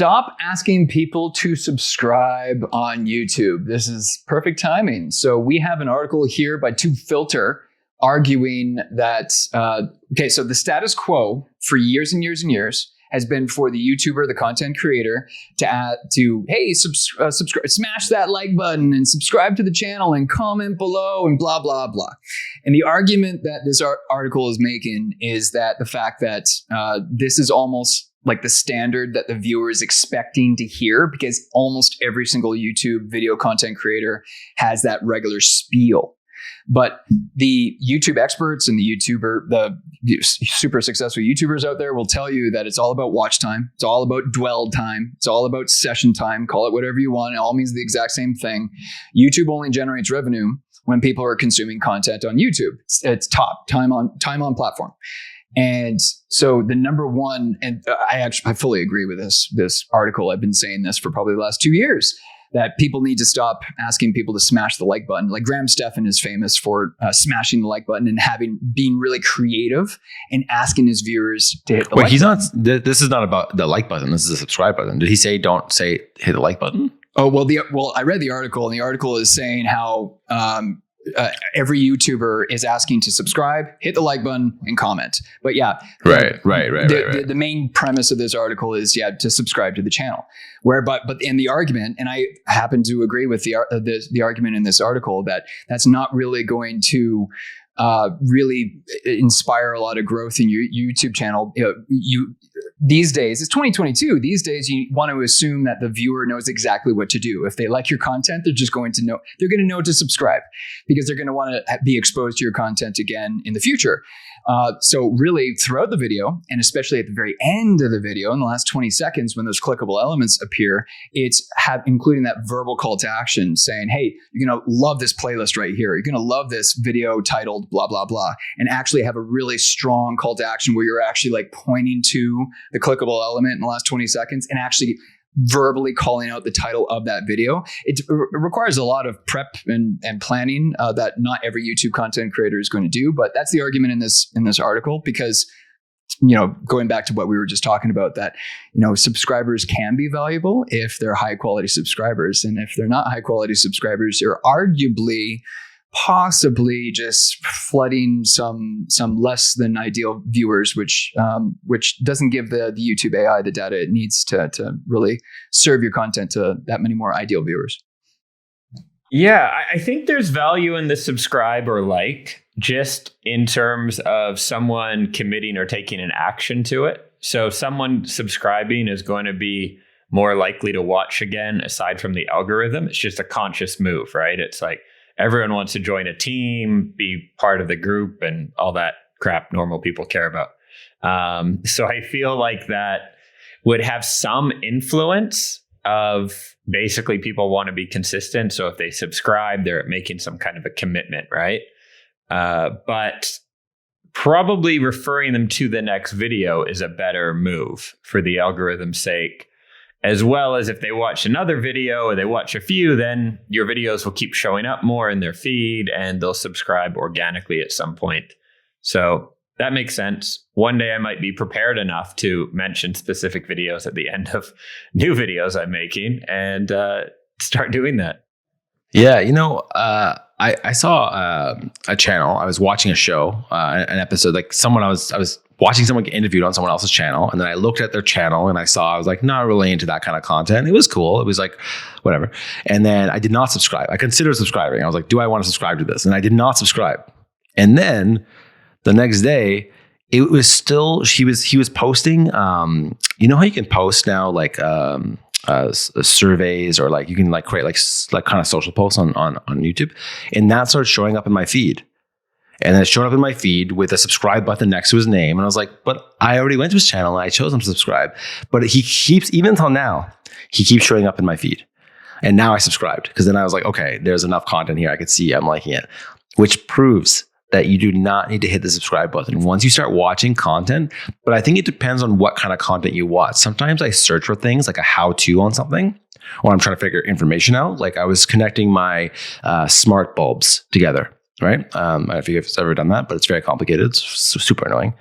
Stop asking people to subscribe on YouTube. This is perfect timing. So we have an article here by Filter arguing that, so the status quo for years and years and years has been for the YouTuber, the content creator, hey, subscribe, smash that like button and subscribe to the channel and comment below and blah, blah, blah. And the argument that this article is making is that the fact that this is almost like the standard that the viewer is expecting to hear, because almost every single YouTube video content creator has that regular spiel. But the YouTube experts and the super successful YouTubers out there will tell you that it's all about watch time. It's all about dwell time. It's all about session time. Call it whatever you want. It all means the exact same thing. YouTube only generates revenue when people are consuming content on YouTube. It's top time on platform. And so the number one, and I fully agree with this article. I've been saying this for probably the last 2 years, that people need to stop asking people to smash the like button. Like Graham Stephan is famous for smashing the like button and being really creative and asking his viewers to hit the like button. This is not about the like button. This is a subscribe button. Did he say don't say hit the like button? Oh, well, I read the article, and the article is saying how every YouTuber is asking to subscribe, hit the like button, and comment. But yeah, right. The main premise of this article is to subscribe to the channel. But in the argument, and I happen to agree with the argument in this article, that's not really going to really inspire a lot of growth in your YouTube channel. These days, it's 2022. These days, you want to assume that the viewer knows exactly what to do. If they like your content, they're just going to know. They're going to know to subscribe, because they're going to want to be exposed to your content again in the future. So really, throughout the video, and especially at the very end of the video, in the last 20 seconds, when those clickable elements appear, it's including that verbal call to action saying, hey, you're going to love this playlist right here. You're going to love this video titled blah, blah, blah, and actually have a really strong call to action where you're actually like pointing to the clickable element in the last 20 seconds and actually verbally calling out the title of that video. It requires a lot of prep and planning that not every YouTube content creator is going to do. But that's the argument in this article, because going back to what we were just talking about, that subscribers can be valuable if they're high quality subscribers, and if they're not high quality subscribers, you're arguably possibly just flooding some less than ideal viewers, which doesn't give the YouTube AI the data it needs to really serve your content to that many more ideal viewers. Yeah, I think there's value in the subscribe or like, just in terms of someone committing or taking an action to it. So someone subscribing is going to be more likely to watch again, aside from the algorithm. It's just a conscious move, right? It's like, everyone wants to join a team, be part of the group, and all that crap normal people care about. So I feel like that would have some influence of basically people want to be consistent. So if they subscribe, they're making some kind of a commitment, right? But probably referring them to the next video is a better move for the algorithm's sake. As well as if they watch another video or they watch a few, then your videos will keep showing up more in their feed and they'll subscribe organically at some point. So that makes sense. One day I might be prepared enough to mention specific videos at the end of new videos I'm making and start doing that. Yeah, I saw a channel. I was watching a show, an episode, like someone I was watching someone get interviewed on someone else's channel. And then I looked at their channel and I was like, not really into that kind of content. It was cool. It was like, whatever. And then I did not subscribe. I considered subscribing. I was like, do I want to subscribe to this? And I did not subscribe. And then the next day, it was still, he was posting, how you can post now, like, surveys, or like you can like create like kind of social posts on YouTube, and that started showing up in my feed. And then it showed up in my feed with a subscribe button next to his name. And I was like, but I already went to his channel and I chose him to subscribe. But he keeps, even until now, he keeps showing up in my feed. And now I subscribed, because then I was like, okay, there's enough content here. I could see I'm liking it, which proves that you do not need to hit the subscribe button once you start watching content. But I think it depends on what kind of content you watch. Sometimes I search for things like a how-to on something, or I'm trying to figure information out. Like I was connecting my smart bulbs together. Right? I don't know if you've ever done that, but it's very complicated. It's super annoying.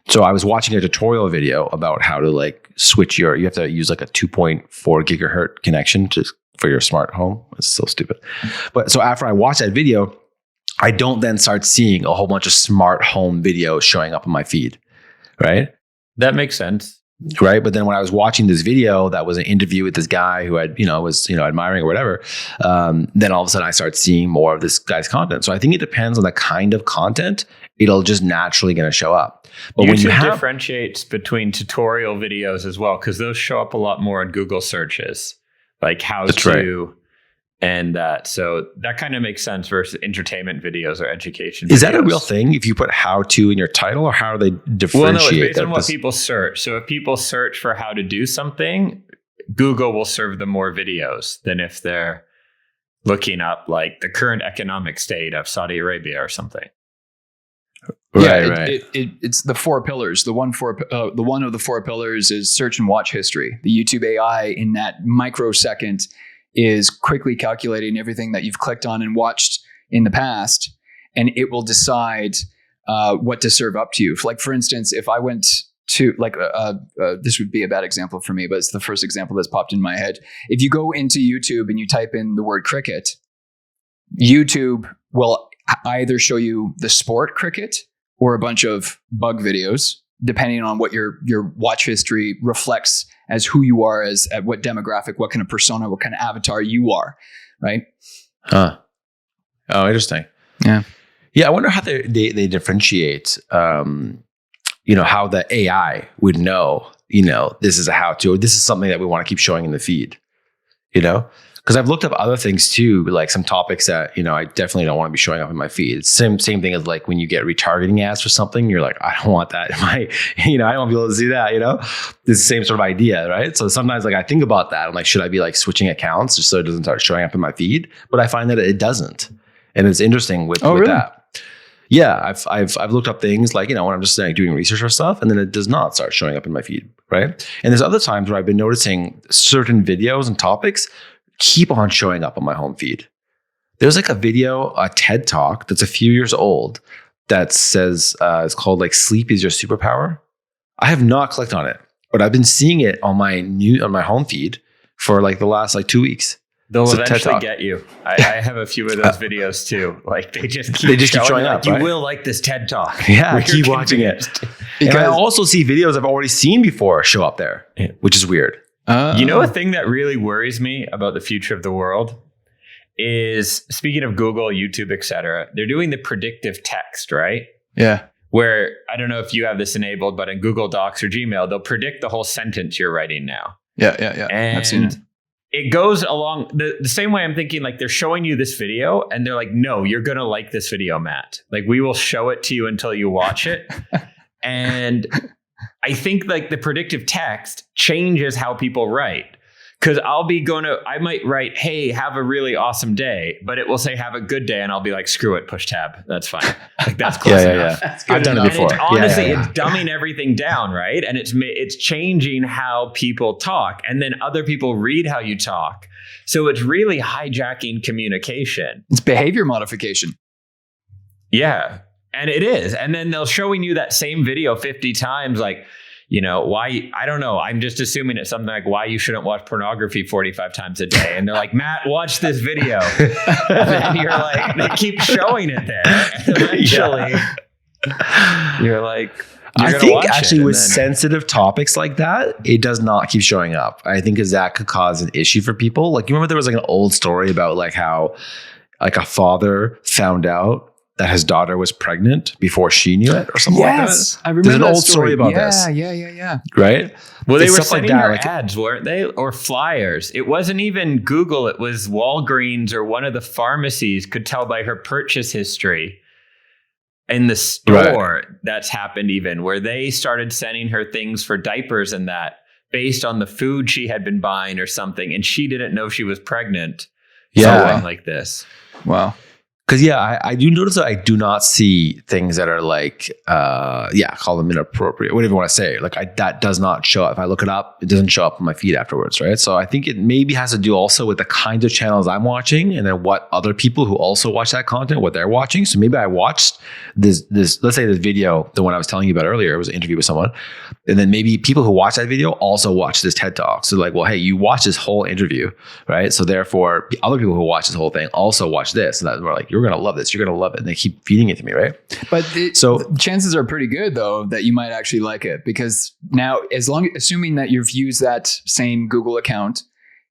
So I was watching a tutorial video about how to like switch you have to use like a 2.4 gigahertz connection for your smart home. It's so stupid. But so after I watch that video, I don't then start seeing a whole bunch of smart home videos showing up on my feed, right? That makes sense. Right. But then when I was watching this video that was an interview with this guy who I, was, admiring or whatever, then all of a sudden I start seeing more of this guy's content. So I think it depends on the kind of content. It'll just naturally going to show up. But YouTube differentiates between tutorial videos as well, because those show up a lot more in Google searches, like how to and that. So that kind of makes sense versus entertainment videos or education videos. Is that a real thing? If you put how to in your title, or how do they differentiate? Well, no, it's based on what people search. So if people search for how to do something, Google will serve them more videos than if they're looking up like the current economic state of Saudi Arabia or something. Right. It's the 4 pillars. The one of the 4 pillars is search and watch history. The YouTube AI in that microsecond is quickly calculating everything that you've clicked on and watched in the past, and it will decide what to serve up to you. Like, for instance, if I went to this would be a bad example for me, but it's the first example that's popped in my head. If you go into YouTube and you type in the word cricket, YouTube will either show you the sport cricket or a bunch of bug videos, depending on what your watch history reflects as who you are, as at what demographic, what kind of persona, what kind of avatar you are, right? Huh. Oh, interesting. Yeah. Yeah, I wonder how they differentiate, how the AI would know, this is a how-to, or this is something that we want to keep showing in the feed, Because I've looked up other things too, like some topics that, I definitely don't want to be showing up in my feed. It's same thing as like when you get retargeting ads for something, you're like, I don't want that in my, I don't want to be able to see that, It's the same sort of idea, right? So sometimes like I think about that. I'm like, should I be like switching accounts just so it doesn't start showing up in my feed? But I find that it doesn't. And it's interesting with really? that. Yeah, I've looked up things like, when I'm just like doing research or stuff, and then it does not start showing up in my feed, right? And there's other times where I've been noticing certain videos and topics keep on showing up on my home feed. There's like a TED Talk that's a few years old that says it's called like "Sleep is Your Superpower." I have not clicked on it, but I've been seeing it on my home feed for like the last 2 weeks. They'll eventually get you. I have a few of those videos too. Like they just keep showing up. Right? You will like this TED Talk. Yeah, keep watching it. Because I also see videos I've already seen before show up there, which is weird. A thing that really worries me about the future of the world is, speaking of Google, YouTube, etc., they're doing the predictive text, right? Yeah. Where, I don't know if you have this enabled, but in Google Docs or Gmail, they'll predict the whole sentence you're writing now. Yeah. And I've seen it. It goes along the same way. I'm thinking like they're showing you this video and they're like, no, you're going to like this video, Matt. Like we will show it to you until you watch it. And I think like the predictive text changes how people write. Because I might write, hey, have a really awesome day, but it will say have a good day. And I'll be like, screw it, push tab. That's fine. Like that's close enough. Yeah. I've done it before. And honestly, it's dumbing everything down, right? And it's changing how people talk. And then other people read how you talk. So it's really hijacking communication. It's behavior modification. Yeah. And it is. And then they'll showing you that same video 50 times, like, why, I don't know. I'm just assuming it's something like why you shouldn't watch pornography 45 times a day. And they're like, Matt, watch this video. And then you're like, they keep showing it there. And eventually, you're like, I think actually with sensitive topics like that, it does not keep showing up. I think that could cause an issue for people. Like, you remember there was like an old story about like how like a father found out that his daughter was pregnant before she knew it or something like that. Yes, I remember There's an old story about this. Yeah. Right? Well, they were sending her ads, weren't they? Or flyers. It wasn't even Google. It was Walgreens or one of the pharmacies could tell by her purchase history in the store. Right. That's happened even where they started sending her things for diapers and that based on the food she had been buying or something. And she didn't know she was pregnant. Yeah. Something like this. Wow. Because I do notice that I do not see things that are like, call them inappropriate, whatever you want to say. Like that does not show up. If I look it up, it doesn't show up on my feed afterwards, right? So I think it maybe has to do also with the kinds of channels I'm watching, and then what other people who also watch that content, what they're watching. So maybe I watched this let's say this video, the one I was telling you about earlier, was an interview with someone, and then maybe people who watch that video also watch this TED Talk. So like, well, hey, you watch this whole interview, right? So therefore, other people who watch this whole thing also watch this, and we're like, you're going to love this. You're going to love it. And they keep feeding it to me, right? But the chances are pretty good, though, that you might actually like it, because now, assuming that you've used that same Google account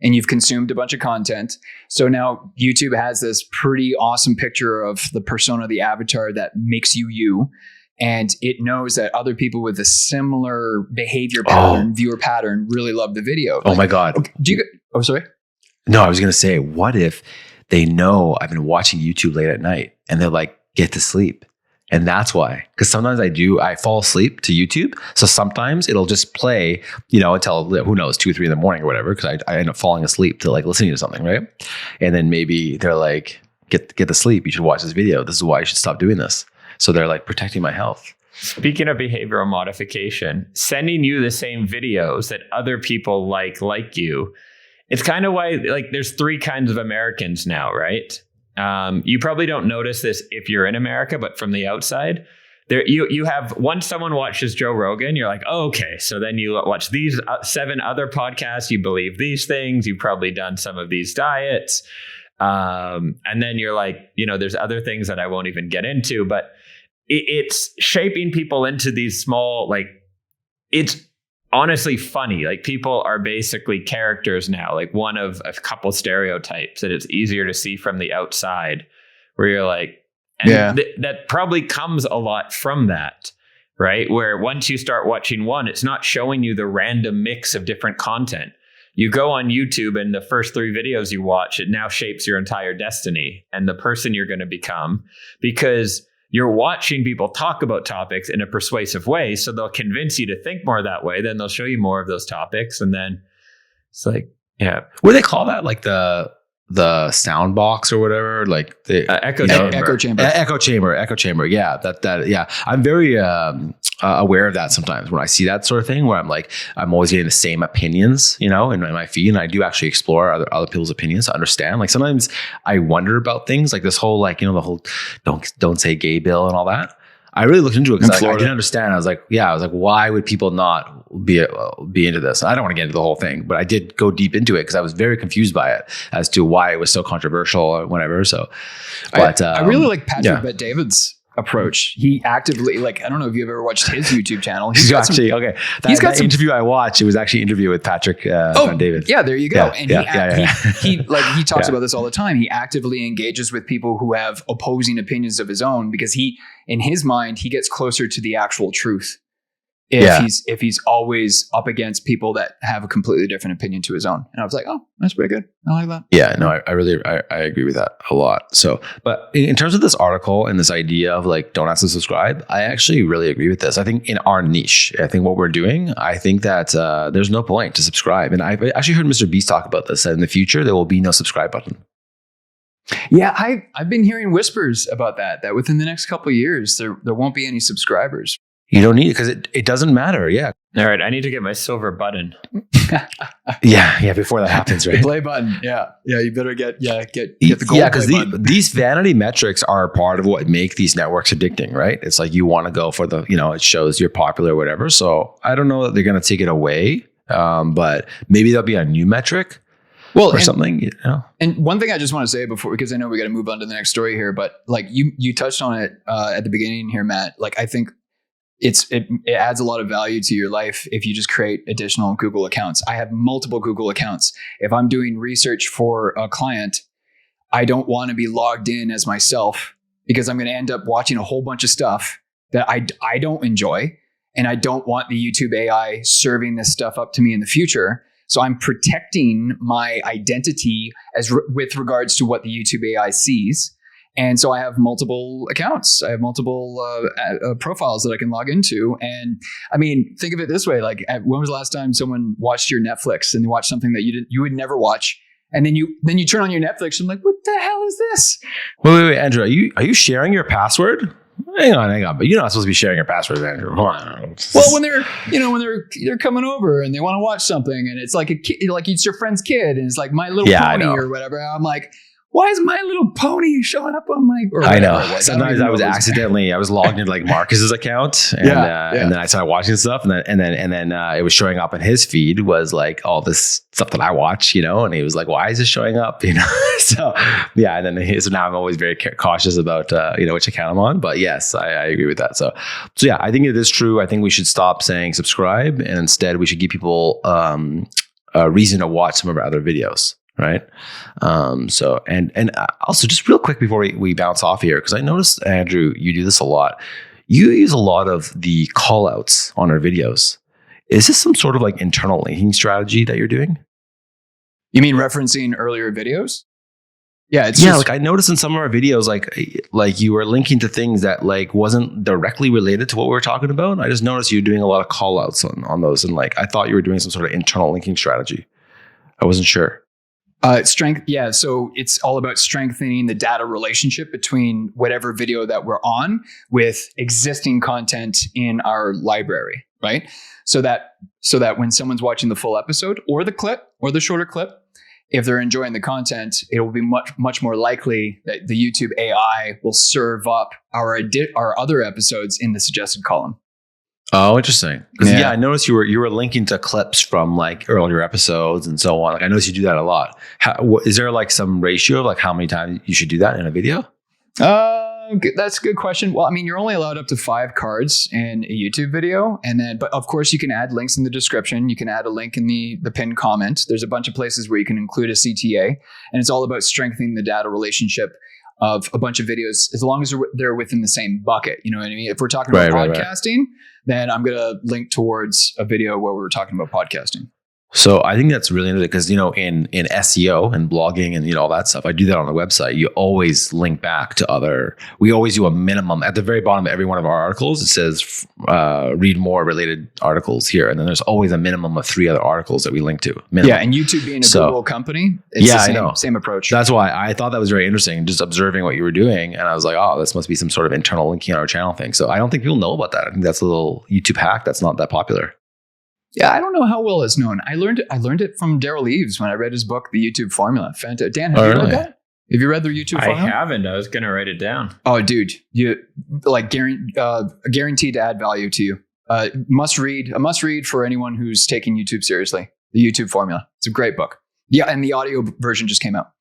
and you've consumed a bunch of content, so now YouTube has this pretty awesome picture of the persona, the avatar that makes you, and it knows that other people with a similar behavior pattern, viewer pattern, really love the video. Oh my God. Sorry? No, I was going to say, what if they know I've been watching YouTube late at night and they're like, get to sleep. And that's why, because sometimes I fall asleep to YouTube. So sometimes it'll just play, until who knows, 2 or 3 in the morning or whatever. Cause I end up falling asleep to like listening to something. Right. And then maybe they're like, get to sleep. You should watch this video. This is why you should stop doing this. So they're like protecting my health. Speaking of behavioral modification, sending you the same videos that other people like you. It's kind of why, like, there's 3 kinds of Americans now, right? You probably don't notice this if you're in America, but from the outside, there you have, once someone watches Joe Rogan, you're like, oh, okay. So then you watch these 7 other podcasts. You believe these things. You've probably done some of these diets. And then you're like, there's other things that I won't even get into, but it's shaping people into these small, like, it's honestly funny. Like, people are basically characters now, like one of a couple stereotypes that it's easier to see from the outside, where you're like, and that probably comes a lot from that, right? Where once you start watching one, it's not showing you the random mix of different content. You go on YouTube and the first 3 videos you watch, it now shapes your entire destiny and the person you're going to become, because you're watching people talk about topics in a persuasive way. So they'll convince you to think more that way. Then they'll show you more of those topics. And then it's like, yeah. What do they call that? Like the sound box or whatever, like the echo chamber. Echo chamber. Yeah. Yeah. I'm very aware of that sometimes when I see that sort of thing, where I'm like, I'm always getting the same opinions, in my feed. And I do actually explore other people's opinions to understand. Like, sometimes I wonder about things like this whole, like, the whole don't say gay bill and all that. I really looked into it because I didn't understand. I was like, why would people not be into this? I don't want to get into the whole thing, but I did go deep into it because I was very confused by it as to why it was so controversial or whatever. So, but I really like Patrick Bet David's approach. He actively, like, I don't know if you've ever watched his YouTube channel. He's actually that interview I watched, it was actually an interview with Patrick David. Yeah, there you go. And he talks about this all the time. He actively engages with people who have opposing opinions of his own, because in his mind, he gets closer to the actual truth if he's always up against people that have a completely different opinion to his own. And I was like, oh, that's pretty good. I like that. Yeah, no, I really agree with that a lot. So, but in terms of this article and this idea of like, don't ask to subscribe, I actually really agree with this. I think in our niche, I think what we're doing, I think that there's no point to subscribe. And I've actually heard Mr. Beast talk about this, that in the future, there will be no subscribe button. Yeah, I've been hearing whispers about that within the next couple of years, there won't be any subscribers. You don't need it because it doesn't matter. Yeah. All right. I need to get my silver button. Yeah. Before that happens, right? The play button. Yeah. You better get the gold. Yeah, because these vanity metrics are part of what make these networks addicting, right? It's like you want to go for the, it shows you're popular or whatever. So I don't know that they're going to take it away, but maybe there'll be a new metric. Or something, And one thing I just want to say before, because I know we got to move on to the next story here, but like you touched on it at the beginning here, Matt. Like, I think it adds a lot of value to your life if you just create additional Google accounts. I have multiple Google accounts. If I'm doing research for a client, I don't want to be logged in as myself, because I'm going to end up watching a whole bunch of stuff that I don't enjoy, and I don't want the YouTube AI serving this stuff up to me in the future. So I'm protecting my identity with regards to what the YouTube AI sees. And so I have multiple accounts. I have multiple profiles that I can log into. And I mean, think of it this way: like, when was the last time someone watched your Netflix and they watched something that you would never watch, And then you turn on your Netflix and I'm like, what the hell is this? Wait, Andrew, are you sharing your password? Hang on. But you're not supposed to be sharing your password, Andrew. Come on. Well, when they're coming over and they want to watch something and it's like a kid, like it's your friend's kid and it's like My Little Pony or whatever. I'm like, why is My Little Pony showing up on my? Or I know. Sometimes I was logged into like Marcus's account, and then I started watching stuff, and then it was showing up in his feed was like all this stuff that I watch, and he was like, "Why is this showing up?" So yeah, and then so now I'm always very cautious about which account I'm on. But yes, I agree with that. So yeah, I think it is true. I think we should stop saying subscribe, and instead we should give people a reason to watch some of our other videos. Right. So, and also just real quick before we bounce off here, because I noticed, Andrew, you do this a lot. You use a lot of the call outs on our videos. Is this some sort of like internal linking strategy that you're doing? You mean referencing earlier videos? Yeah. Like I noticed in some of our videos, like you were linking to things that like wasn't directly related to what we were talking about. I just noticed you doing a lot of call outs on those. And like, I thought you were doing some sort of internal linking strategy. I wasn't sure. Strength. Yeah. So it's all about strengthening the data relationship between whatever video that we're on with existing content in our library, right? So that when someone's watching the full episode or the clip or the shorter clip, if they're enjoying the content, it will be much more likely that the YouTube AI will serve up our other episodes in the suggested column. Oh, interesting. Because I noticed you were linking to clips from like earlier episodes and so on. Like I noticed you do that a lot. Is there like some ratio of like how many times you should do that in a video? That's a good question. Well, I mean, you're only allowed up to 5 cards in a YouTube video, but of course you can add links in the description. You can add a link in the pinned comment. There's a bunch of places where you can include a CTA, and it's all about strengthening the data relationship of a bunch of videos, as long as they're within the same bucket. You know what I mean? If we're talking about podcasting, then I'm going to link towards a video where we're talking about podcasting. So I think that's really interesting because, in SEO and blogging and, all that stuff, I do that on the website. You always link back to we always do a minimum at the very bottom of every one of our articles. It says, read more related articles here. And then there's always a minimum of 3 other articles that we link to. Minimum. Yeah. And YouTube being a Google company, it's the same approach. That's why I thought that was very interesting, just observing what you were doing. And I was like, oh, this must be some sort of internal linking on our channel thing. So I don't think people know about that. I think that's a little YouTube hack that's not that popular. Yeah, I don't know how well it's known. I learned it from Daryl Eves when I read his book, The YouTube Formula. Dan, have you read that? Have you read the YouTube Formula? I haven't. I was going to write it down. Oh, dude, you guaranteed to add value to you. A must read for anyone who's taking YouTube seriously. The YouTube Formula. It's a great book. Yeah, and the audio version just came out.